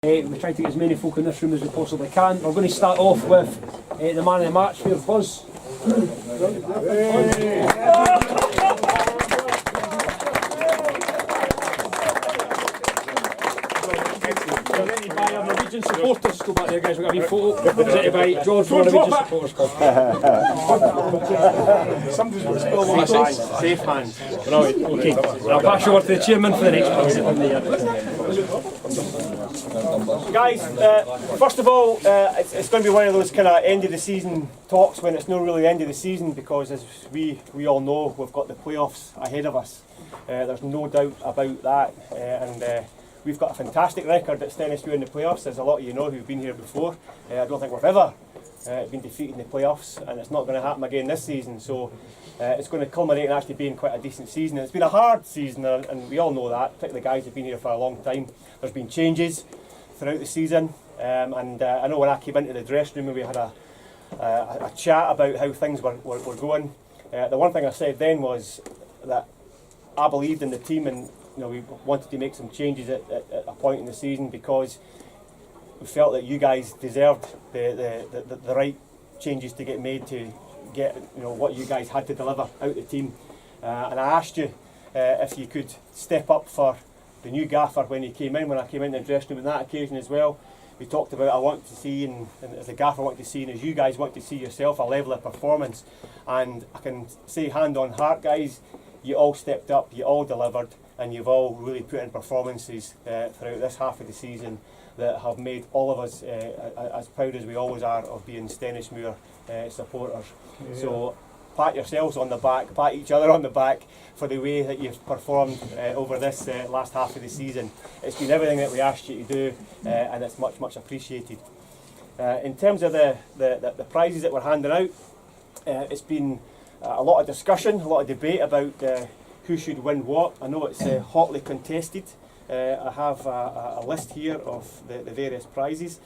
We try to get as many folk in this room as we possibly can. We're going to start off with the man of the match here, Buzz. By our Norwegian supporters, go back there guys, we've got a wee photo presented by George from Norwegian Supporters Club. Somebody's going to spill one. Safe hands. Right, okay. I'll pass you over to the chairman for the next one. Guys, first of all, it's going to be one of those kind of end of the season talks when it's not really the end of the season, because as we all know, we've got the playoffs ahead of us. There's no doubt about that, and we've got a fantastic record at Stenhousemuir in the playoffs. There's a lot of you know who've been here before. I don't think we've ever been defeated in the playoffs, and it's not going to happen again this season. So it's going to culminate in actually being quite a decent season. And it's been a hard season, and we all know that, particularly the guys who've been here for a long time. There's been changes throughout the season, and I know when I came into the dressing room, we had a chat about how things were going. The one thing I said then was that I believed in the team, and we wanted to make some changes at a point in the season because we felt that you guys deserved the right changes to get made to get what you guys had to deliver out the team. And I asked you if you could step up for the new gaffer when he came in, when I came in the dressing room on that occasion as well. We talked about I want to see, and as a gaffer I want to see, and as you guys want to see yourself, a level of performance. And I can say hand on heart, guys, you all stepped up, you all delivered, and you've all really put in performances throughout this half of the season that have made all of us as proud as we always are of being Stenhousemuir supporters. Yeah. So pat yourselves on the back, pat each other on the back for the way that you've performed over this last half of the season. It's been everything that we asked you to do, and it's much, much appreciated. In terms of the prizes that we're handing out, it's been a lot of discussion, a lot of debate about who should win what. I know it's hotly contested. I have a list here of the various prizes.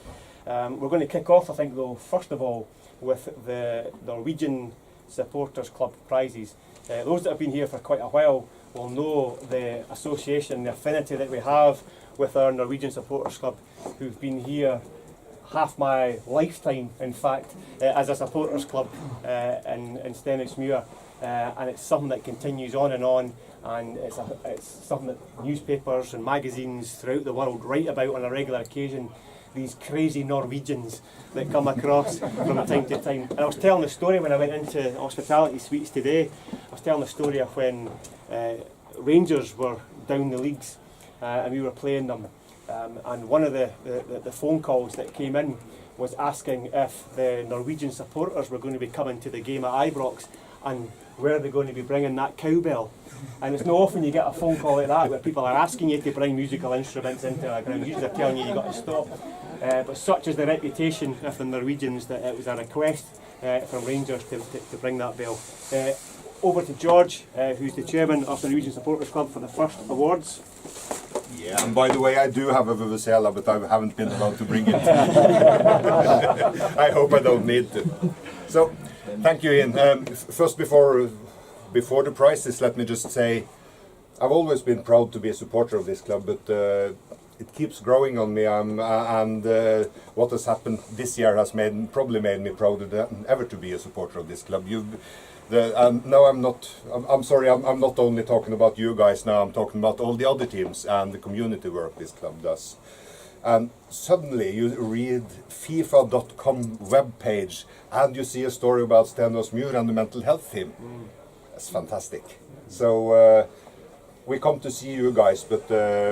We're going to kick off, I think, though, first of all, with the Norwegian Supporters Club prizes. Those that have been here for quite a while will know the association, the affinity that we have with our Norwegian Supporters Club, who've been here half my lifetime, in fact, as a supporters club in Stenhousemuir. And it's something that continues on, and it's something that newspapers and magazines throughout the world write about on a regular occasion. These crazy Norwegians that come across from time to time. And I was telling the story when I went into Hospitality Suites today. I was telling the story of when Rangers were down the leagues and we were playing them. And one of the phone calls that came in was asking if the Norwegian supporters were going to be coming to the game at Ibrox, and where are they going to be bringing that cowbell. And it's not often you get a phone call like that where people are asking you to bring musical instruments into a ground. Usually they're telling you've got to stop. But such is the reputation of the Norwegians that it was a request from Rangers to bring that bell. Over to George, who's the chairman of the Norwegian Supporters Club, for the first awards. Yeah, and by the way, I do have a vuvuzela, but I haven't been allowed to bring it. I hope I don't need to. So, thank you, Ian. First, before the prizes, let me just say, I've always been proud to be a supporter of this club, but it keeps growing on me, and what has happened this year has probably made me prouder than ever to be a supporter of this club. No, I'm not. I'm sorry. I'm not only talking about you guys now. I'm talking about all the other teams and the community work this club does. And suddenly you read FIFA.com webpage and you see a story about Stenhousemuir and the mental health team. That's fantastic. So we come to see you guys, but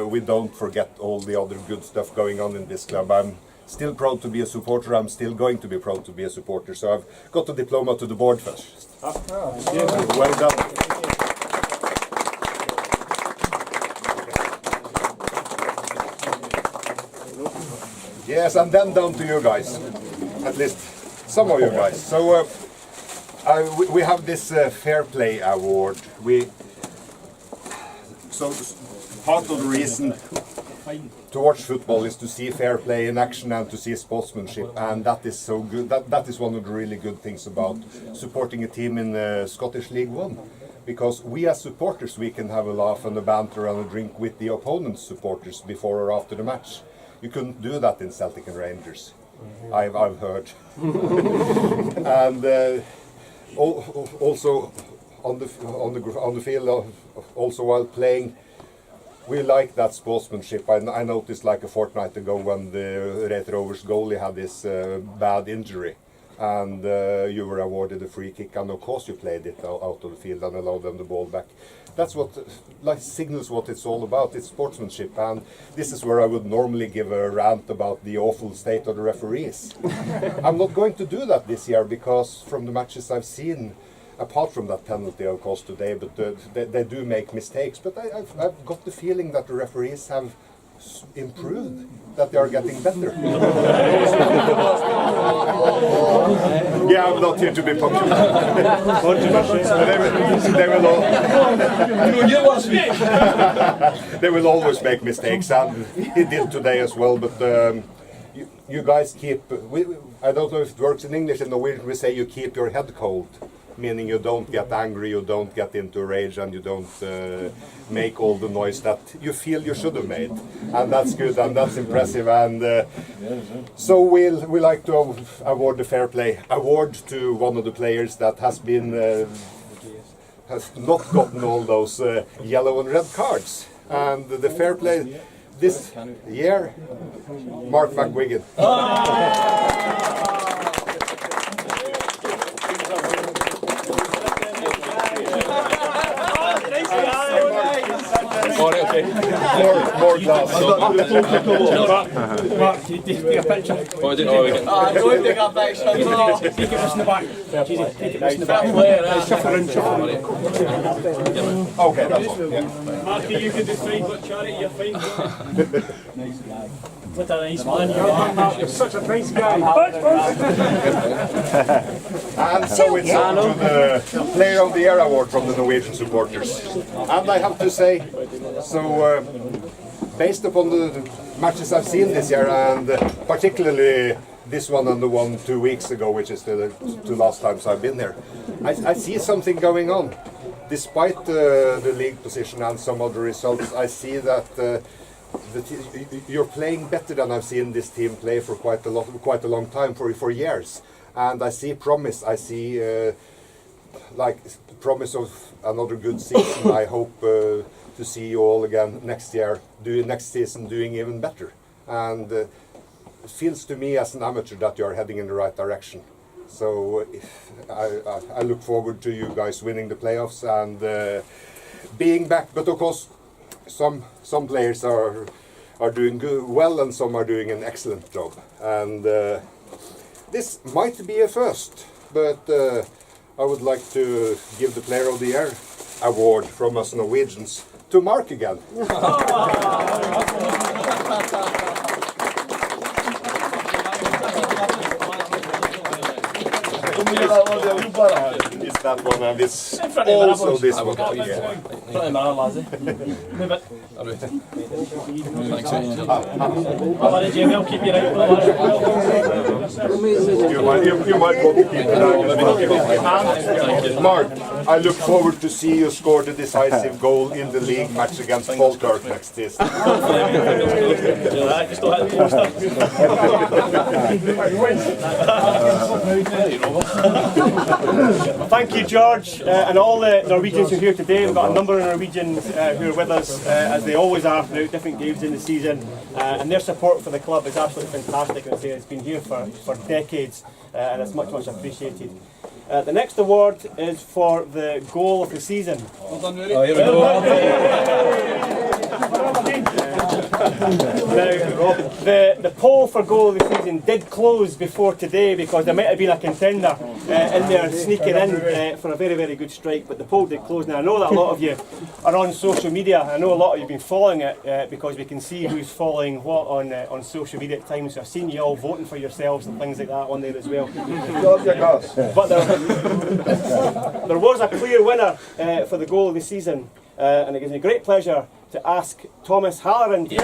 we don't forget all the other good stuff going on in this club. I'm still proud to be a supporter. I'm still going to be proud to be a supporter. So I've got a diploma to the board first. Well done. Yes, and then down to you guys, at least some of you guys. So we have this Fair Play Award. So part of the reason to watch football is to see fair play in action and to see sportsmanship, and that is so good. That is one of the really good things about supporting a team in Scottish League One, because we as supporters, we can have a laugh and a banter and a drink with the opponent's supporters before or after the match. You couldn't do that in Celtic and Rangers. I've heard. And also on the field, also while playing, we like that sportsmanship. I noticed like a fortnight ago when the Red Rovers goalie had this bad injury, and you were awarded a free kick, and of course you played it out of the field and allowed them the ball back. That's what signals what it's all about. It's sportsmanship, and this is where I would normally give a rant about the awful state of the referees. I'm not going to do that this year, because from the matches I've seen, apart from that penalty of course today, but they do make mistakes. But I've got the feeling that the referees have improved, that they are getting better. Yeah, I'm not here to be popular. They will always make mistakes, and he did today as well. But you guys keep, I don't know if it works in English. In Norwegian we say you keep your head cold, meaning you don't get angry, you don't get into a rage, and you don't make all the noise that you feel you should have made. And that's good, and that's impressive. And so we like to award the Fair Play Award to one of the players that has not gotten all those yellow and red cards. And the Fair Play this year, Mark McGuigan. More glass. Mark, can you take a picture? Oh, I didn't know we get. Take it just in the back. Cheesy, take it just in the back. Shuffle in, shuffle in. Okay, that's all. Yeah. Mark, you can decide what charity you're fine. What a nice man you are. You're such a nice guy. And so it's on to the Player of the Year award from the Norwegian supporters. And I have to say, so based upon the matches I've seen this year, and particularly this one and the one 2 weeks ago, which is the two last times I've been there, I see something going on. Despite the league position and some other results, I see that you're playing better than I've seen this team play for quite a long time, for years. And I see promise. I see like promise of another good season. I hope to see you all again next season doing even better. And it feels to me as an amateur that you are heading in the right direction. So I look forward to you guys winning the playoffs and being back. But of course, some players are doing well, and some are doing an excellent job. And this might be a first, but I would like to give the Player of the Year award from us Norwegians to Mark again. It's that one, and it's also this one. Yeah. You might want to keep it out. Mark, I look forward to see you score the decisive goal in the league match against Falkirk next season. Thank you, George, and all the Norwegians who are here today. We've got a number of Norwegians who are with us, as they always are throughout different games in the season, and their support for the club is absolutely fantastic. And it's been here for decades, and it's much appreciated. The next award is for the goal of the season. Well done, Rudy. Oh, here we go. Now, the poll for goal of the season did close before today, because there might have been a contender in there sneaking in for a very good strike, but the poll did close. Now I know that a lot of you are on social media. I know a lot of you have been following it because we can see who's following what on social media at times. So I've seen you all voting for yourselves and things like that on there as well. But there was a clear winner for the goal of the season, and it gives me great pleasure to ask Thomas Halleran to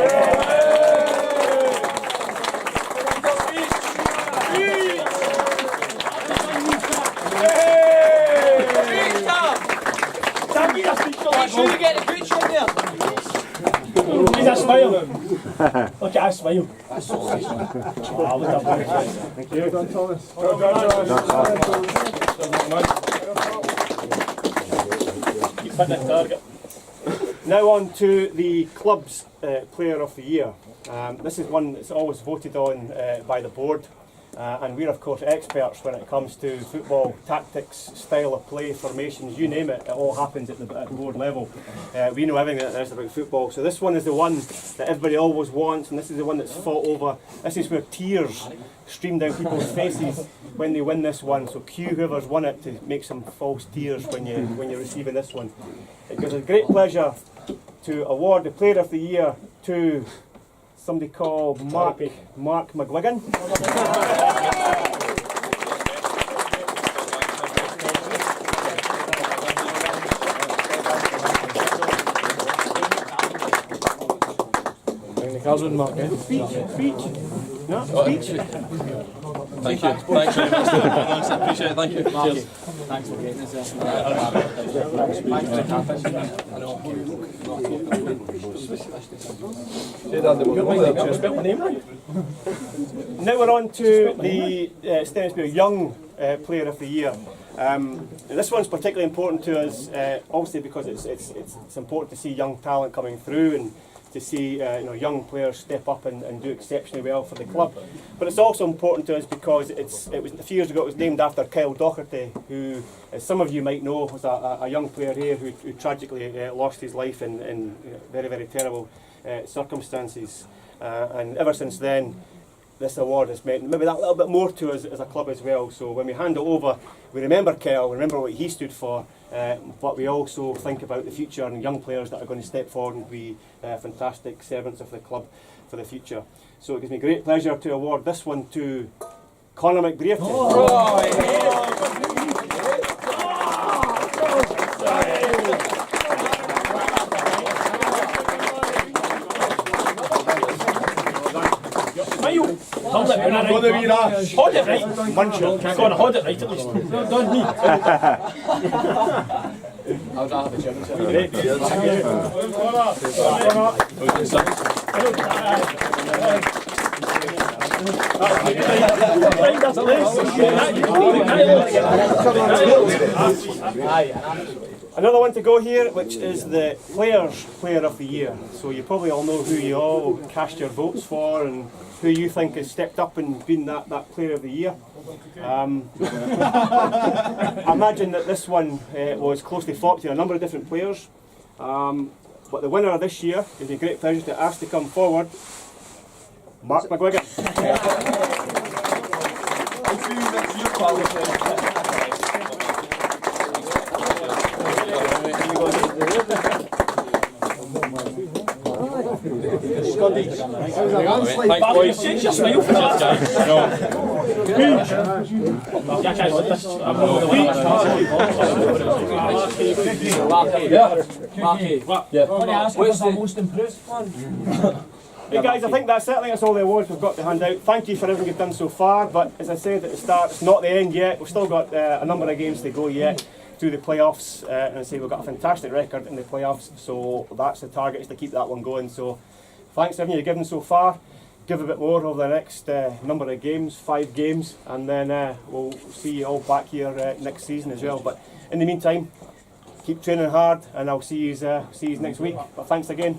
Make sure you get a picture in there. He's a smile. Look at that smile. Thank you. Keep hitting that target. Now on to the club's Player of the Year. This is one that's always voted on by the board, and we're of course experts when it comes to football tactics, style of play, formations, you name it, it all happens at the board level. We know everything that there is about football, so this one is the one that everybody always wants, and this is the one that's fought over. This is where tears stream down people's faces when they win this one, so cue whoever's won it to make some false tears when you're receiving this one. It gives us great pleasure to award the Player of the Year to somebody called Mark McGuigan. Bring the cards on, Mark. Speech. No, speech. Thank you. Thanks very much. Appreciate it. Thank you. Cheers. Thanks for getting us there. Spell my name right. Now we're on to the Stenhousemuir Young Player of the Year. This one's particularly important to us, obviously because it's important to see young talent coming through and to see young players step up and do exceptionally well for the club. But it's also important to us because it was a few years ago it was named after Kyle Docherty, who, as some of you might know, was a young player here who tragically lost his life in very, very terrible circumstances. And ever since then, this award has meant maybe that little bit more to us as a club as well. So when we hand it over, we remember Kyle, we remember what he stood for, but we also think about the future and young players that are going to step forward and be fantastic servants of the club for the future. So it gives me great pleasure to award this one to Conor McBrearty. Hold it right. Hold it right. Munro. Go on, hold it right at least. Don't me. I'll have a gym. Another one to go here, which is the Players' Player of the Year. So you probably all know who you all cast your votes for and who you think has stepped up and been that Player of the Year. I imagine that this one was closely fought between a number of different players. But the winner this year, it's a great pleasure to ask to come forward, Mark McGuigan. Thanks, boys. Change your smile for that. What's the most improved one? Hey guys, I think that's it. I think that's all the awards we've got to hand out. Thank you for everything you've done so far, but as I said at the start, it's not the end yet. We've still got a number of games to go yet through the playoffs, and I say we've got a fantastic record in the playoffs, so that's the target, is to keep that one going. So thanks for everything you've given so far. Give a bit more over the next number of games, 5 games, and then we'll see you all back here next season as well. But in the meantime, keep training hard, and I'll see you next week. But thanks again.